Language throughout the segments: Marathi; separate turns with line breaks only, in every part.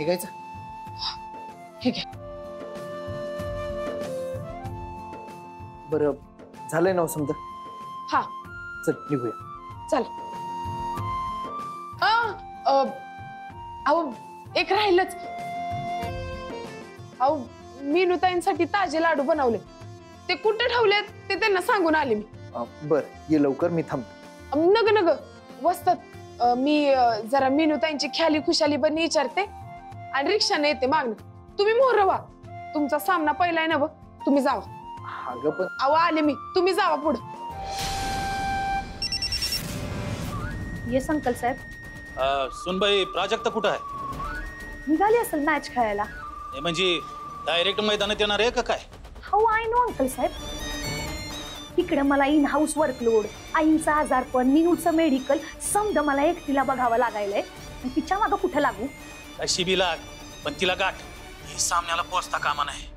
निघायचं?
ठीक आहे.
बरं झालंय ना समजा?
हा
चल निघूया.
चल. अहो एक राहिलंच. अहो मीनुताईंसाठी ताजे लाडू बनवले, ते कुठे ठेवले ते त्यांना सांगून आले मी.
बर ये लवकर, मी थांबतो.
नग नग वस्तात, मी जरा मीनुताईंची ख्याली खुशाली पण विचारते आणि रिक्षाने येते मागणं. तुम्ही मोर व्हा, तुमचा सामना पहिला आहे ना व, तुम्ही जावा.
अगं पण
अहो आले मी, तुम्ही जावा पुढे.
ये संकल साहेब.
सुनबाई प्राजक्ता कुठं आहे?
निघाली असेल मॅच खेळायला.
म्हणजे डायरेक्ट मैदानात येणार आहे का काय?
हाऊ आय नो अंकल साहेब. इकडे मला इन हाऊस वर्कलोड, आईंचा आजारपण, मीनूचं मेडिकल, समजा मला एकटीला बघावं लागायलंय. तिच्या मागं कुठं लागू?
अशी बी लाग, पण तिला गाठ. ही सामन्याला पोचता कामा नाही.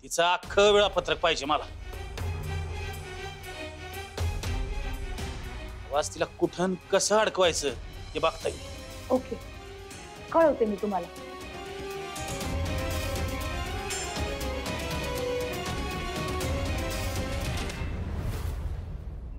तिचं अख्खं वेळापत्रक पाहिजे मला. वाज तिला कुठं कसं अडकवायचं हे बघता येईल.
ओके, कळवते मी तुम्हाला.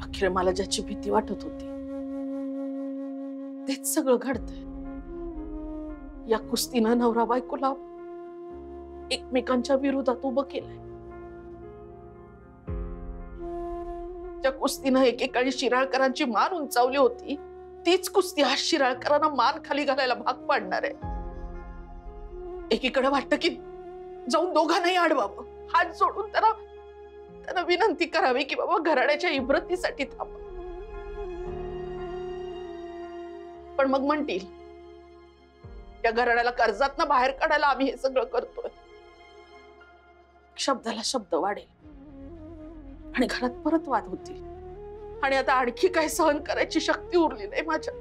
अखेर मला ज्याची भीती वाटत होती तेच सगळं घडतंय. या कुस्तीनं नवरा बायकोला एकमेकांच्या विरोधात उभं केलंय. ज्या कुस्तीनं एकेकाळी शिराळकरांची मान उंचावली होती, तीच कुस्ती आज शिराळकरांना मान खाली घालायला भाग पाडणार आहे. एकीकडे वाटतं की जाऊन दोघांनाही अडवावं, हात जोडून त्यांना विनंती करावी की बाबा घराण्याच्या इब्रतीसाठी थांबा. पण मग म्हणतील त्या घराण्याला कर्जातनं बाहेर काढायला आम्ही हे सगळं करतोय. शब्दाला शब्द वाढेल आणि घरात परत वाद होतील. आणि आता आणखी काय सहन करायची शक्ती उरली नाही माझ्या.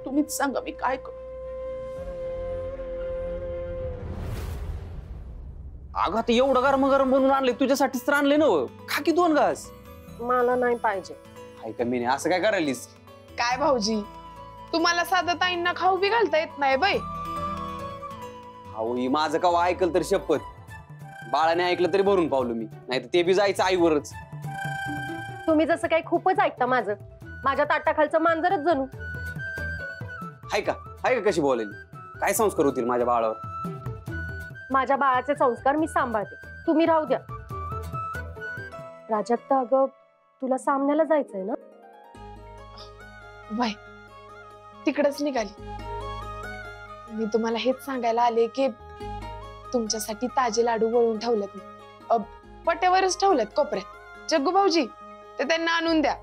तुम्हीच सांगा मी काय करू.
अगं आता एवढं गरम गरम बनवून आणले तुझ्यासाठीच तर आणले ना. खा की 2 घास.
मला नाही पाहिजे.
हाय का मी असं काय करायलीस?
काय भाऊजी, तुम्हाला साधं ताईंना खाऊ बी घालता येत नाही बाई.
अहो ही माझं कवा ऐकल तर शपथ. बाळाने ऐकलं तरी भरून पावलं मी, नाही तर ते बी जायचं आईवरच.
तुम्ही जसं काही खूपच ऐकता माझं. माझ्या ताटाखालचं मांजरच जणू.
हाय का कशी बोलायली? काय संस्कार होतील माझ्या बाळावर?
माझ्या बाळाचे संस्कार मी सांभाळते, तुम्ही राहू द्या. प्राजक्ता अगं तुला सामन्याला जायचंय ना?
बाय तिकडच निघाली. मी तुम्हाला हेच सांगायला आले की तुमच्यासाठी ताजे लाडू वळून ठेवलेत मी. पट्यावरच ठेवलेत कोपऱ्यात. जग्गू भाऊजी ते त्यांना आणून द्या,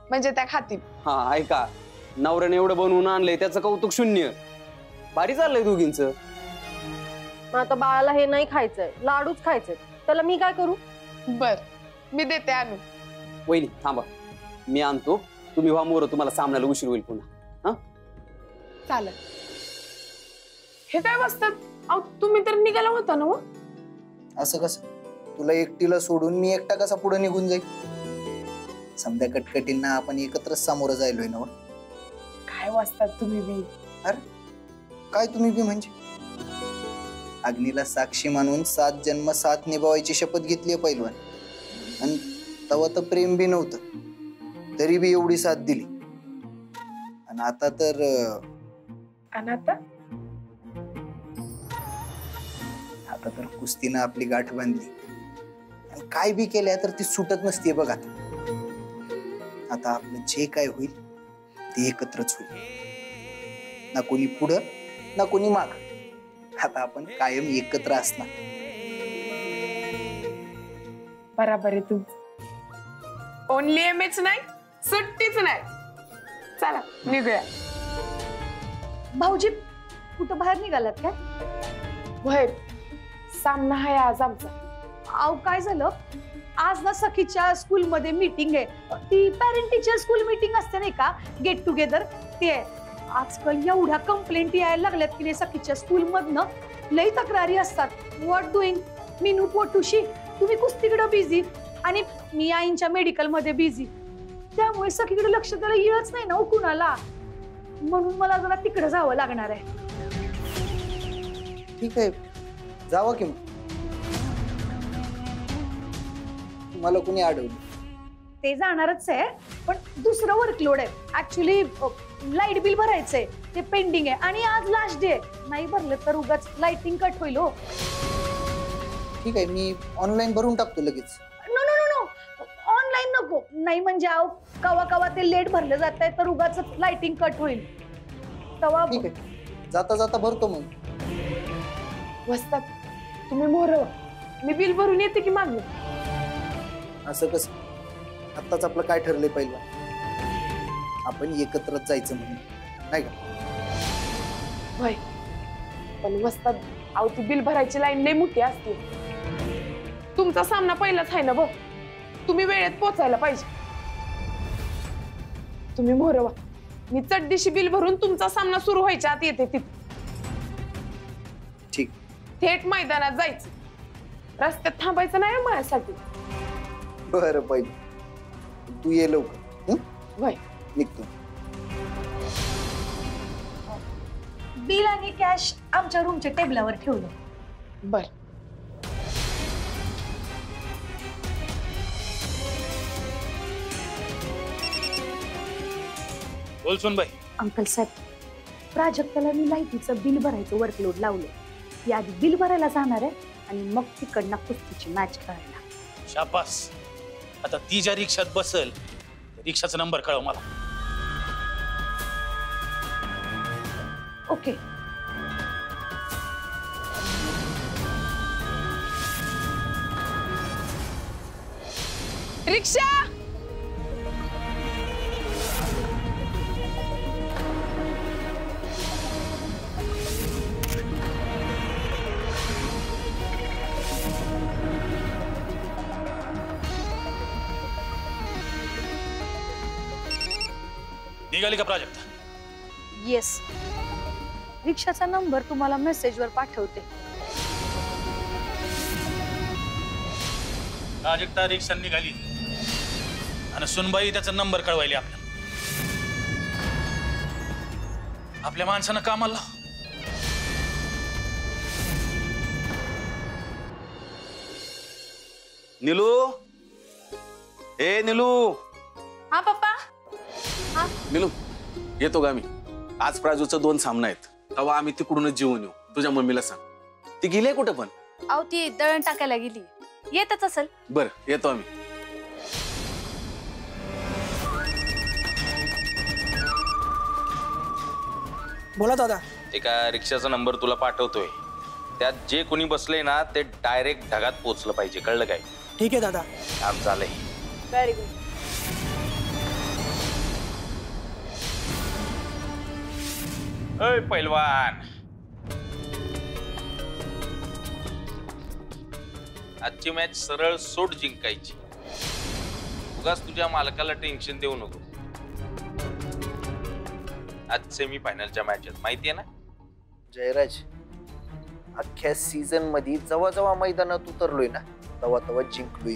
म्हणजे त्या खातील.
हा ऐका, नवऱ्याने एवढं बनवून आणलंय त्याचं कौतुक शून्य. भारी चाललंय दोघींचं.
आता बाळाला हे नाही खायचंय, लाडूच खायचंय, त्याला मी काय करू?
बर मी देते आणून.
वहिनी थांबा, मी आणतो. तुम्ही व्हा मोर, तुम्हाला सामन्याला उशीर होईल पुन्हा. हा
चालेल. हे काय वाजतात? अहो तुम्ही तर निघाला होता ना.
असं कसं? तुला एकटीला सोडून मी एकटा कसा पुढे निघून जाईल? समजा कटकटींना आपण एकत्रच सामोरं जायलोय ना.
काय वाजतात तुम्ही बी?
अरे काय तुम्ही बी म्हणजे? अग्नीला साक्षी मानून 7 जन्म 7 निभावायची शपथ घेतली पैलवान. आणि तेव्हा तर प्रेम बी नव्हतं, तरी बी एवढी साथ दिली. आणि आता तर आता तर कुस्तीनं आपली गाठ बांधली. आणि काय बी केल्या तर ती सुटत नसते बघ. आता आपलं जे काय होईल ते एकत्रच होईल. ना कोणी पुढं ना कोणी माग. आता आपण कायम एकत्र असणार.
बराबर आहे तू. ओनली एमएच नाही, सुट्टीच नाही. चला निघूया.
भाऊजी कुठं बाहेर निघालात काय?
वय सामना आहे आज आमचा.
अहो काय झालं, आज ना सखीच्या स्कूल मध्ये मीटिंग आहे. ती पॅरेंट टीचर स्कूल मीटिंग असते नाही का, गेट टुगेदर, ते आहे. आजकाल एवढ्या कंप्लेंट यायला लागल्यात की नाही सखीच्या स्कूल मधनं. लई तक्रारी असतात. व्हॉट डुईंग मीनू पोटुशी, तुम्ही कुस्तीकडे बिझी आणि मी आईंच्या मेडिकल मध्ये बिझी. त्यामुळे सखीकडे लक्ष द्यायला येळच नाही ना कुणाला. म्हणून मला जरा तिकडे जावं लागणार आहे.
ठीक आहे, जावा की मग. मला कोणी अडवलं?
ते जाणारच आहे, पण दुसरं वर्कलोड आहे. ऍक्च्युली लाईट बिल भरायचंय, ते पेंडिंग आहे आणि आज लास्ट डे आहे. नाही भरलं तर उगाच लाइटिंग कट होईल हो.
ठीक आहे, मी ऑनलाईन भरून टाकतो लगेच.
No no no no, online नको. नाही म्हणजे कवा कवा ते लेट भरलं जात आहे तर उगाच लाइटिंग कट होईल. तवा
ठीक आहे, जाता जाता भरतो मग.
वस्तात तुम्ही मोरवा, मी बिल भरून येते की मागणं.
असं कसं? आत्ताच आपलं काय ठरलंय पहिलं? आपण एकत्रच जायचं म्हणून, नाही का?
होय, पण वस्तात अहो ती बिल भरायची लाईन लई मोठी असते. तुमचा सामना पहिलाच आहे ना बघ, तुम्ही वेळेत पोचायला पाहिजे. तुम्ही मोरवा, मी चटदिशी बिल भरून तुमचा सामना सुरू व्हायच्या आत येते तिथे.
ठीक.
थेट मैदानात जायचं, रस्त्यात थांबायचं नाही हं माझ्यासाठी.
बरं पहिलं, तू ये लवकर.
होय,
निघतो.
बिल आणि कॅश आमच्या रूमच्या टेबलावर ठेवलं.
बर.
बोल सुन बाई.
अंकल साहेब, प्राजक्ताला मी लाईटीचं बिल भरायचं वर्कलोड लावलं. ती आधी बिल भरायला जाणार आहे आणि मग तिकडनं कुस्तीची मॅच करायला.
शाबास. आता ती ज्या रिक्षात बसल रिक्षाचा नंबर कळव मला.
ओके.
रिक्षा.
निघाली का प्राजक्ता?
येस, रिक्षाचा नंबर तुम्हाला मेसेजवर पाठवते.
प्राजक्ता रिक्षा निघाली आणि सुनबाई त्याचा नंबर कळवायली आपल्याला. आपल्या माणसानं कामाला लाव.
निलू, ए निलू.
हा पप्पा.
निलू, येतो का मी? आज प्राजूचा 2 सामना आहेत, तेव्हा आम्ही तिकडूनच जेवून येऊ. तुझ्या मम्मीला सांग. ती गेली कुठं पण?
अहो ती दळण टाकायला गेली, येतच असेल.
बरं, येतो आम्ही.
बोला दादा.
एका रिक्षाचा नंबर तुला पाठवतोय, त्यात जे कोणी बसले ना ते डायरेक्ट ढगात पोहोचलं पाहिजे, कळलं काय?
ठीक आहे दादा.
काम झालंय.
Very good.
अय पैलवान, आजची मॅच सरळ सोट जिंकायची. उगाच तुझ्या मालकाला टेन्शन देऊ नको. आज सेमी फायनलच्या मॅच आहेत, माहितीये ना?
जयराज, अख्ख्या सीझन मध्ये जेव्हा जेव्हा मैदानात उतरलोय ना तेव्हा तेव्हा जिंकलोय.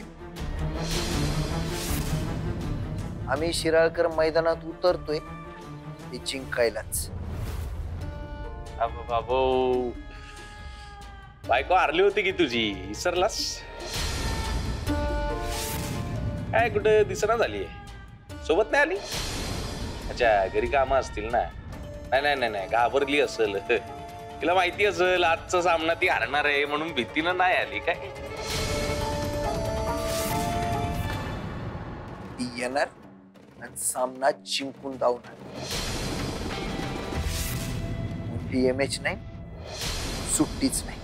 आम्ही शिराळकर मैदानात उतरतोय ते जिंकायलाच.
अबो बाबो, बायको हारली होती की तुझी, विसरलास? काय कुठे दिसना झाली? सोबत नाही आली? अच्छा, घरी कामं असतील ना. नाही नाही नाही नाही, घाबरली असेल. तिला माहिती असेल आजचा सामना ती हारणार आहे म्हणून भीतीनं नाही आली काय?
ती येणार आणि सामना जिंकून धावणार. डीएमएच नाही, सुट्टीच नाही.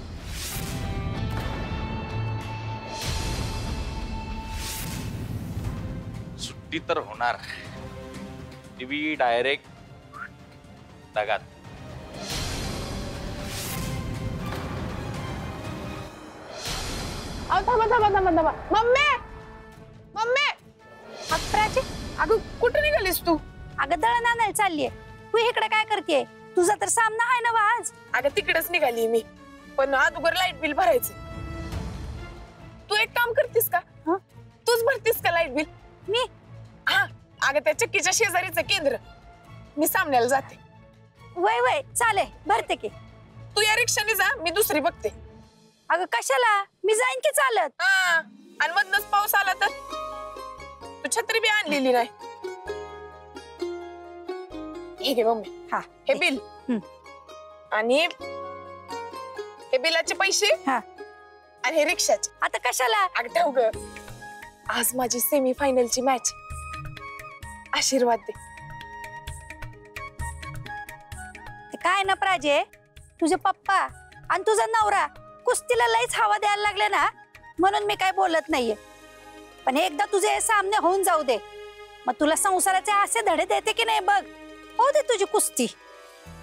सुट्टी तर होणार, टीव्ही डायरेक्ट ढगात.
थांबा थांबा थांबा थांबा. Mummy, mummy.
प्राची,
अगं कुठे निघालीस तू?
अगं दळण आणायला चाललीये. तू इकडे काय करतेय? तुझा तर सामना आहे ना बा आज.
अगं तिकडेच निघाली मी, पण अगोदर लाईट बिल भरायचं. तू एक काम करतीस का? तूच भरतीस का लाईट बिल?
मी?
हा, अगं त्या चक्कीच्या शेजारीचं केंद्र. मी सामन्याला जाते.
वय वय चालेल, भरते की.
तू या रिक्षाने जा, मी दुसरी बघते.
अगं कशाला, मी जाईन की चालत.
हा, आणि मधनच पाऊस आला तर तू छत्री बी आणलेली नाही. ठीक आहे मम्मी.
हा,
हे बिल आणि हे बिलाचे पैसे
हा.
आणि हे रिक्षाचे.
आता कशाला?
अगं ठेव ग, आज माझी सेमी फायनलची मॅच. आशीर्वाद दे.
ते काय ना प्राजे, तुझे पप्पा आणि तुझा नवरा कुस्तीला लईच हवा द्यायला लागले ना, म्हणून मी काय बोलत नाहीये. पण एकदा तुझे हे सामने होऊन जाऊ दे, मग तुला संसाराचे असे धडे देते की नाही बघ. हो दे तुझी कुस्ती.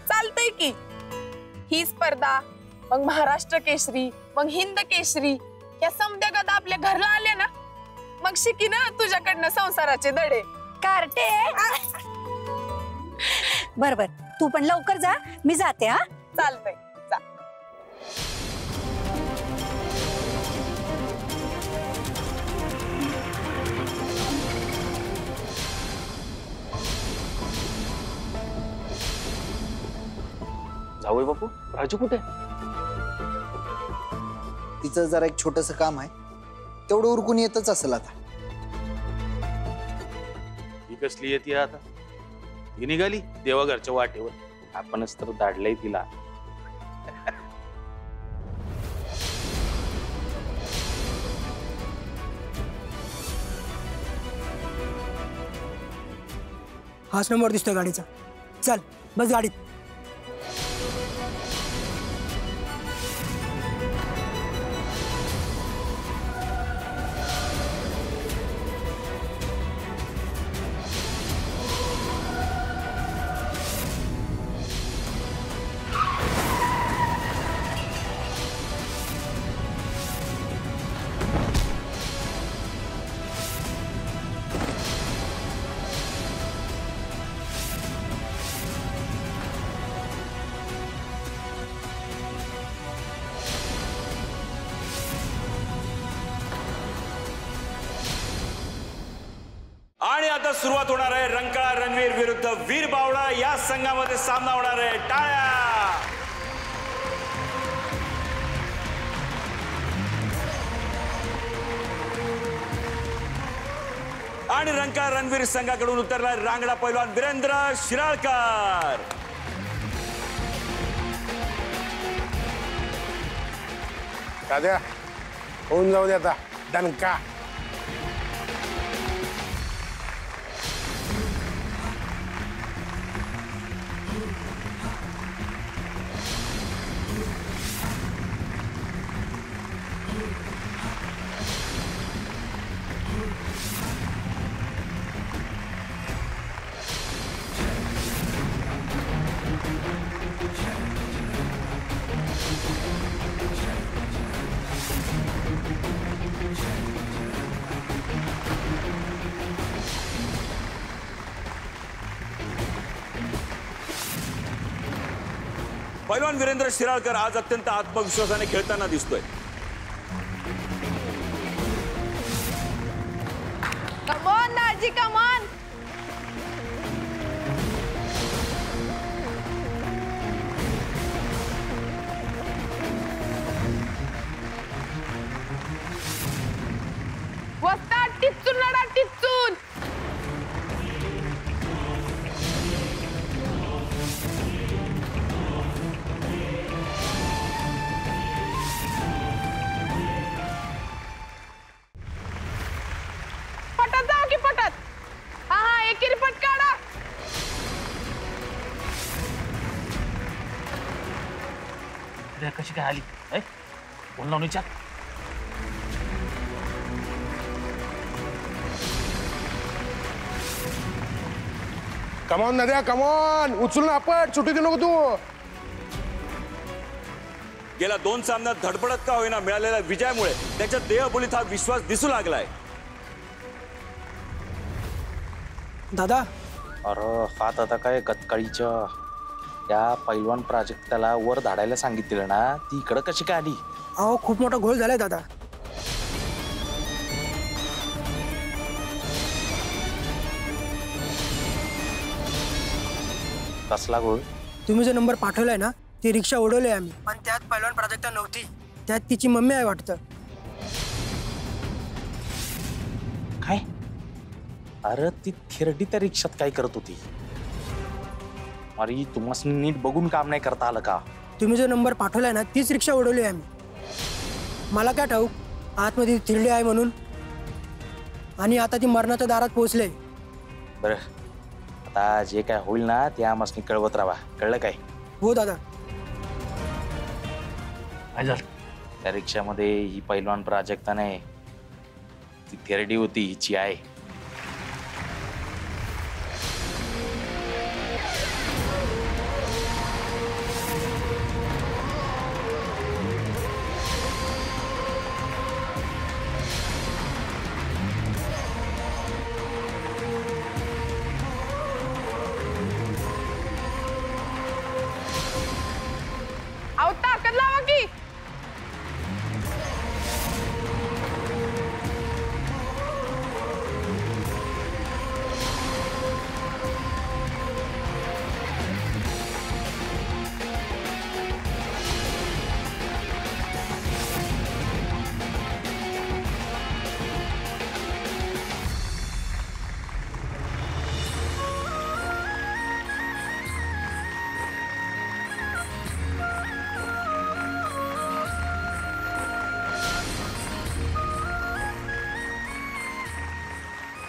चालतंय की. ही स्पर्धा, मग महाराष्ट्र केसरी, मग हिंद केसरी, या समध्या गदा आपल्या घरला आल्या ना, मग शिकी ना तुझ्याकडनं संसाराचे धडे.
कार्टे. बर बर, तू पण लवकर जा, मी जाते. हा,
चालतंय, जा.
जाऊय बापू, राजू कुठे?
तिचं जरा एक छोटस काम आहे, तेवढं उरकून येतच असेल आता.
ही कसली येते आता? ती निघाली देवाघरच्या वाटेवर, आपणच तर दाढलंय तिला.
हाच नंबर दिसतोय गाडीचा. चल बस गाडीत.
आणि आता सुरुवात होणार आहे रंकाळा रणवीर विरुद्ध वीर बावळा. या संघामध्ये सामना होणार आहे. टाळ्या. आणि रंकाळा रणवीर संघाकडून उतरला रांगडा पैलवान वीरेंद्र शिराळकर.
दादा होऊन जाऊ दे आता दणका.
पैलवान वीरेंद्र शिराळकर आज अत्यंत आत्मविश्वासाने खेळताना दिसतोय.
Come on Naji, come on. वस्ता टिचून लढा, टिचून. पटत जाऊ की पटत. हा हा, एक रिपट काढा.
कशी काय आली? बोल ना विचार.
कमॉन नद्या, कमॉन उचलून आपट, सुटी देऊ नको तू.
गेल्या 2 सामन्यात धडपडत का होईना मिळालेल्या विजयामुळे त्याच्या देहबोलीत हा विश्वास दिसू लागलाय.
दादा
अरे हात आता काय गतकाळीच्या त्या पैलवान प्राजक्ताला वर धाडायला सांगितलं ना, ती इकडं कशी काय आली?
अहो खूप मोठा घोळ झालाय दादा.
कसला गोळ?
तुम्ही जो नंबर पाठवलाय ना ती रिक्षा उडवली आम्ही, पण त्यात पहिलवान प्राजक्ता नव्हती, त्यात तिची मम्मी आहे वाटतं.
काय? अरे ती थिरडी त्या रिक्षात काय करत होती? अरे तुम्हाला नीट बघून काम नाही करता आलं का?
तुम्ही जो नंबर पाठवलाय ना तीच रिक्षा उडवली आम्ही. मला काय ठाऊक आतमध्ये थिरडी आहे म्हणून. आणि आता ती मरणाच्या दारात पोहोचले.
बरं आता जे काय होईल ना ते आम्हाला कळवत राहा, कळलं काय?
हो दादा.
काय झालं? त्या रिक्षामध्ये ही पहिलवान प्राजक्ता नाही, ती थिरडी होती, हिची आहे.
अहो ताकद लावा की.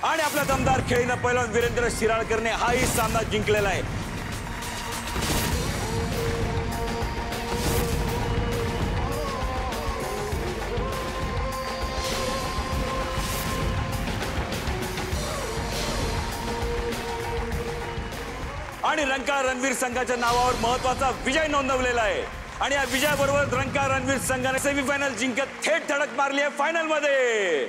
आणि आपला दमदार खेळीनं पहिलवान वीरेंद्र शिराळकरने हाही सामना जिंकलेला आहे. आणि रंकाळा रणवीर संघाच्या नावावर महत्वाचा विजय नोंदवलेला आहे. आणि या विजयाबरोबर रंकाळा रणवीर संघाने सेमीफायनल जिंकत थेट धडक मारली आहे फायनल मध्ये.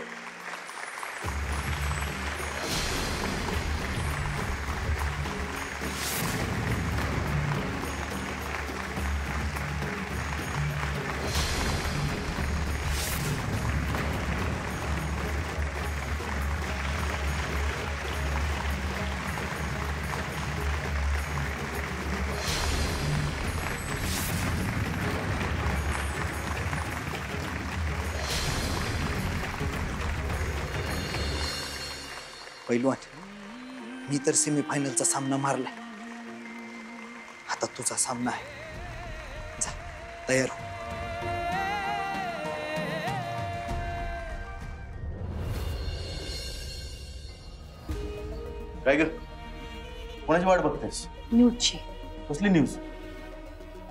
पैलवान, मी तर सेमीफायनलचा सामना मारलाय, आता तुझा सामना आहे. जा तयार हो.
काय ग, कोणाची वाट बघतेस?
न्यूजची.
कसली news?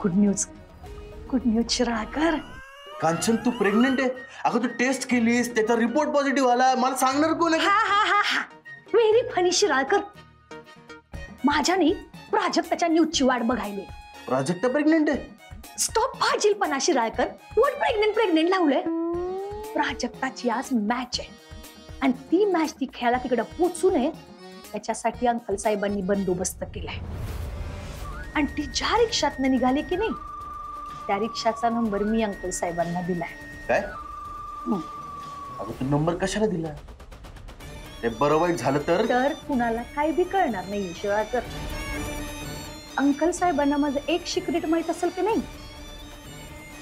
Good news. Good news Shiralkar.
Kanchan तू प्रेग्नेंट आहे? अगं तू टेस्ट केलीस, त्याचा रिपोर्ट पॉझिटिव्ह आला, मला सांगणार कोण आहे?
हा व्हेरी फनी शिराळकर. माझ्याने प्राजक्ताच्या न्यूजची वाट बघायली.
प्राजक्ता प्रेग्नेंट आहे?
स्टॉप फाजीलपणा शिराळकर. व्हॉट प्रेग्नेंट लावलंय? प्राजक्ताची आज मॅच आहे आणि ती मॅच ती खेळायला तिकडे पोचू नये त्याच्यासाठी अंकल साहेबांनी बंदोबस्त केलाय. आणि ती ज्या रिक्षातनं निघाली की नाही त्या रिक्षाचा नंबर मी अंकल साहेबांना दिलाय.
काय? अगं तू नंबर कशाला दिला? ते बरं वाईट झालं तर
कुणाला काही बी कळणार नाही शिवाय. अंकल साहेबांना माझं एक सिक्रेट माहित असेल की नाही,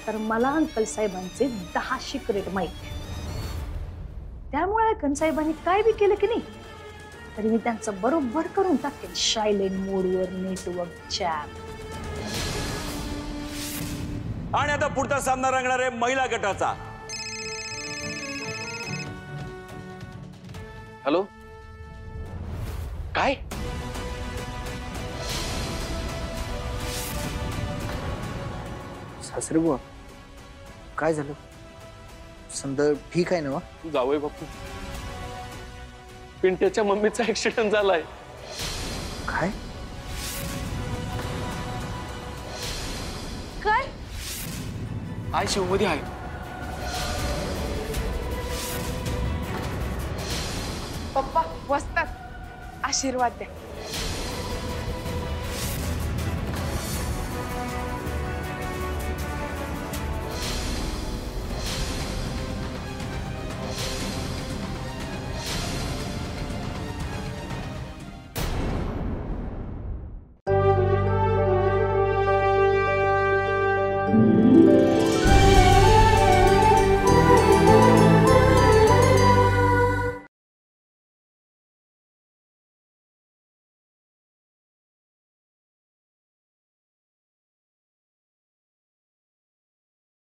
तर मला अंकल साहेबांचे 10 सिक्रेट माहित आहे. त्यामुळे अंकल साहेबांनी काय बी केलं की नाही तरी मी त्यांचं बरोबर करून टाकेन सायलेंट मोडवर नेटवर्क चॅट.
आणि आता पुढचा सामना रंगणार आहे महिला गटाचा.
हॅलो, काय?
सासरे बुवा, काय झालं? समजा ठीक आहे ना?
जावई बापू, पिंट्याच्या मम्मीचा ऍक्सिडेंट झालाय.
काय?
काय?
आय शिवमध्ये आहे.
पप्पा वसतात, आशीर्वाद द्या.